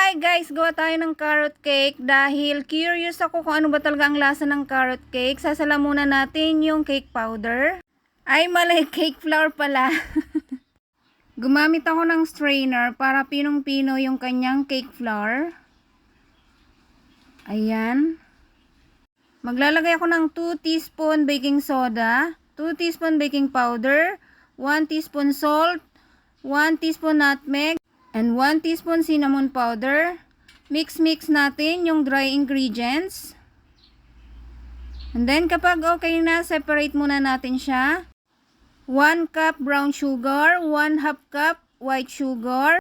Hi guys! Gawa tayo ng carrot cake dahil curious ako kung ano ba talaga ang lasa ng carrot cake. Sasala muna natin yung cake powder. Ay mali, cake flour pala. Gumamit ako ng strainer para pinong-pino yung kanyang cake flour. Ayan. Maglalagay ako ng 2 teaspoon baking soda, 2 teaspoon baking powder, 1 teaspoon salt, 1 teaspoon nutmeg, and 1 teaspoon cinnamon powder. Mix natin yung dry ingredients. And then kapag okay na, separate muna natin siya. 1 cup brown sugar, 1/2 cup white sugar,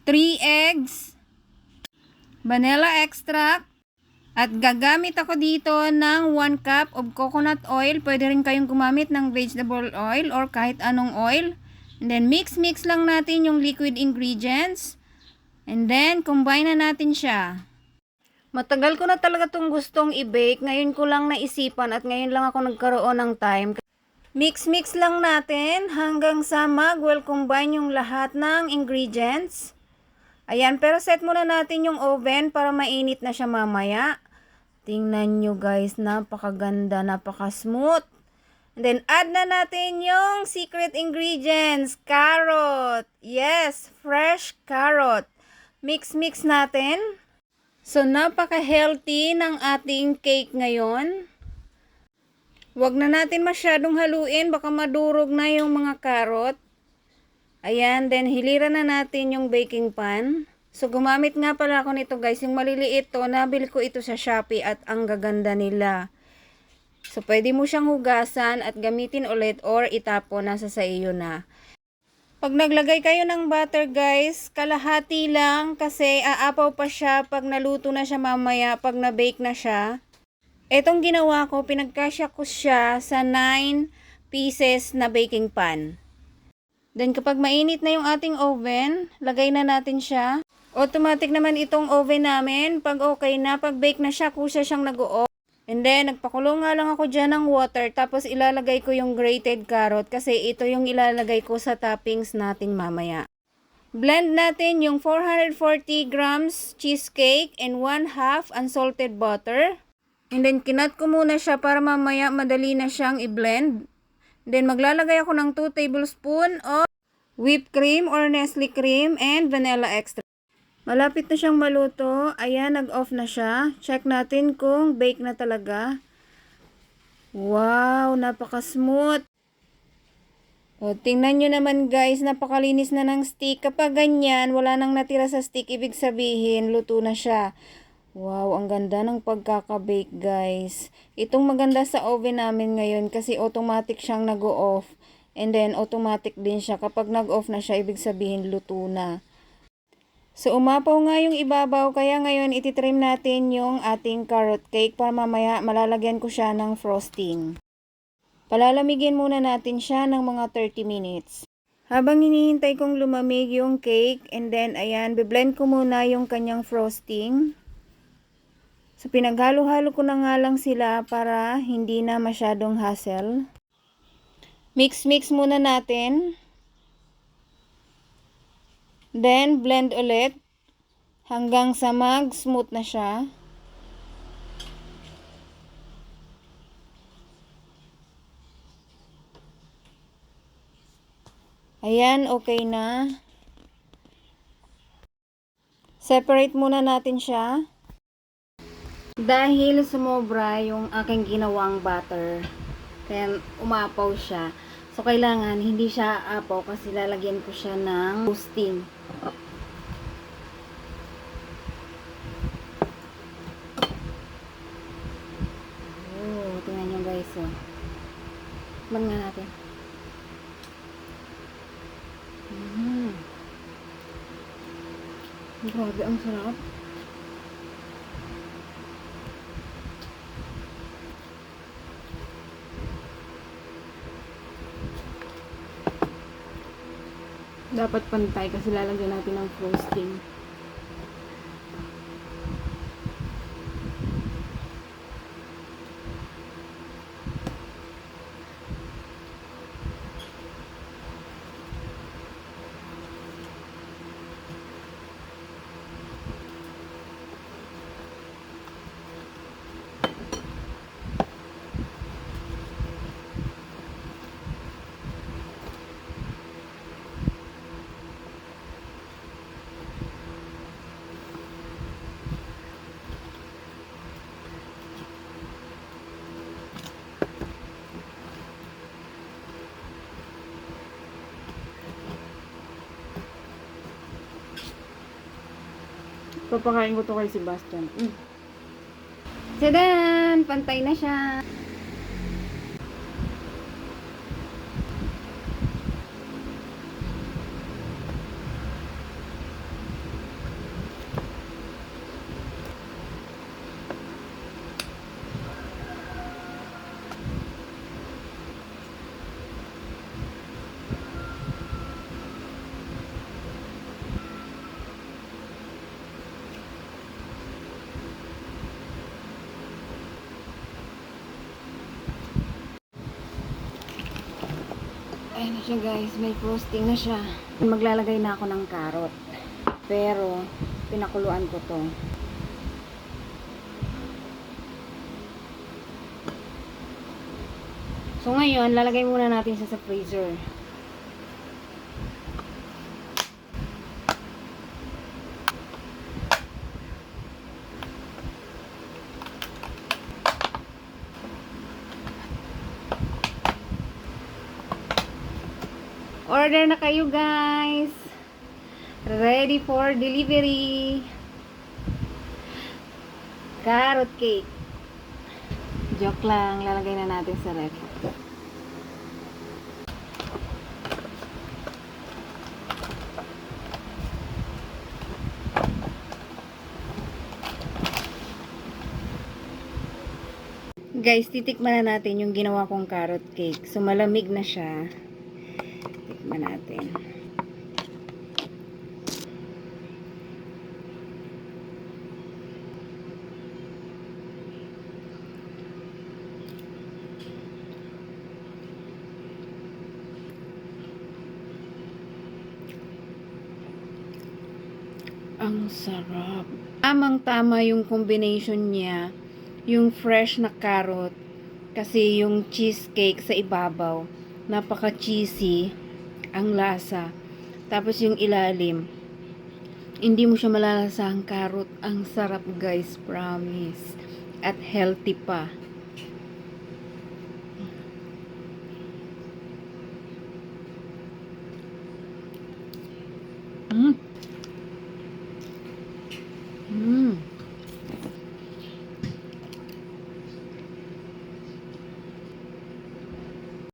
3 eggs, vanilla extract, at gagamit ako dito ng 1 cup of coconut oil. Pwede rin kayong gumamit ng vegetable oil or kahit anong oil. And then mix lang natin yung liquid ingredients. And then combine na natin siya. Matagal ko na talaga itong gustong i-bake. Ngayon ko lang naisipan at ngayon lang ako nagkaroon ng time. Mix lang natin hanggang sa mag-well combine yung lahat ng ingredients. Ayan, pero set muna natin yung oven para mainit na siya mamaya. Tingnan nyo guys, napakaganda, napaka-smooth. And then add na natin yung secret ingredients, carrot. Yes, fresh carrot. Mix natin. So napaka-healthy ng ating cake ngayon. Huwag na natin masyadong haluin, baka madurog na yung mga carrot. Ayan, then hiliran na natin yung baking pan. So gumamit nga pala ako nito guys, yung maliliit to, nabili ko ito sa Shopee at ang gaganda nila. So pwede mo siyang hugasan at gamitin ulit or itapon, nasa sa iyo na. Pag naglagay kayo ng butter guys, kalahati lang kasi aapaw pa siya pag naluto na siya mamaya, pag na-bake na siya. Etong ginawa ko, pinagkasya ko siya sa 9 pieces na baking pan. Then kapag mainit na yung ating oven, lagay na natin siya. Automatic naman itong oven namin. Pag okay na, pag bake na siya, kusa siyang nag-o-off. And then, nagpakulo nga lang ako dyan ng water. Tapos ilalagay ko yung grated carrot kasi ito yung ilalagay ko sa toppings natin mamaya. Blend natin yung 440 grams cheesecake and 1/2 unsalted butter. And then, kinat ko muna siya para mamaya madali na siyang i-blend. Then, maglalagay ako ng 2 tablespoon of whipped cream or Nestle cream and vanilla extract. Malapit na siyang maluto. Ayan, nag-off na siya. Check natin kung bake na talaga. Wow, napaka-smooth. O, tingnan nyo naman guys, napakalinis na ng stick. Kapag ganyan, wala nang natira sa stick, ibig sabihin, luto na siya. Wow, ang ganda ng pagkaka-bake guys. Itong maganda sa oven namin ngayon kasi automatic siyang nag-off. And then automatic din siya. Kapag nag-off na siya, ibig sabihin luto na. So umapaw nga yung ibabaw, kaya ngayon ititrim natin yung ating carrot cake para mamaya malalagyan ko siya ng frosting. Palalamigin muna natin siya ng mga 30 minutes. Habang hinihintay kong lumamig yung cake, and then ayan, biblend ko muna yung kanyang frosting. So pinaghalo-halo ko na nga lang sila para hindi na masyadong hassle. Mix muna natin. Then blend ulit hanggang sa mag-smooth na siya. Ayan, okay na. Separate muna natin siya. Dahil sumobra yung aking ginawang butter, kaya umapaw siya. So, kailangan hindi siya apaw kasi lalagyan ko siya ng toasting. Oh, tingnan nyo guys. Oh. Tikman nga natin. Grabe, ang sarap. Dapat pantay kasi lalagyan natin ng frosting. Papakain ko to kay Sebastian. Tadan! Pantay na siya. Ayan na siya guys, may frosting na siya. Maglalagay na ako ng carrot. Pero, pinakuluan ko to. So ngayon, lalagay muna natin siya sa freezer. Order na kayo guys. Ready for delivery. Carrot cake. Joke lang, lalagay na natin sa ref. Guys, titikman na natin yung ginawa kong carrot cake. So, malamig na siya. Tikman natin. Ang sarap. Tamang-tama yung combination niya. Yung fresh na carrot. Kasi yung cheesecake sa ibabaw. Napaka-cheesy ang lasa. Tapos yung ilalim. Hindi mo siya malalasahang carrot. Ang sarap guys, promise. At healthy pa. Mm.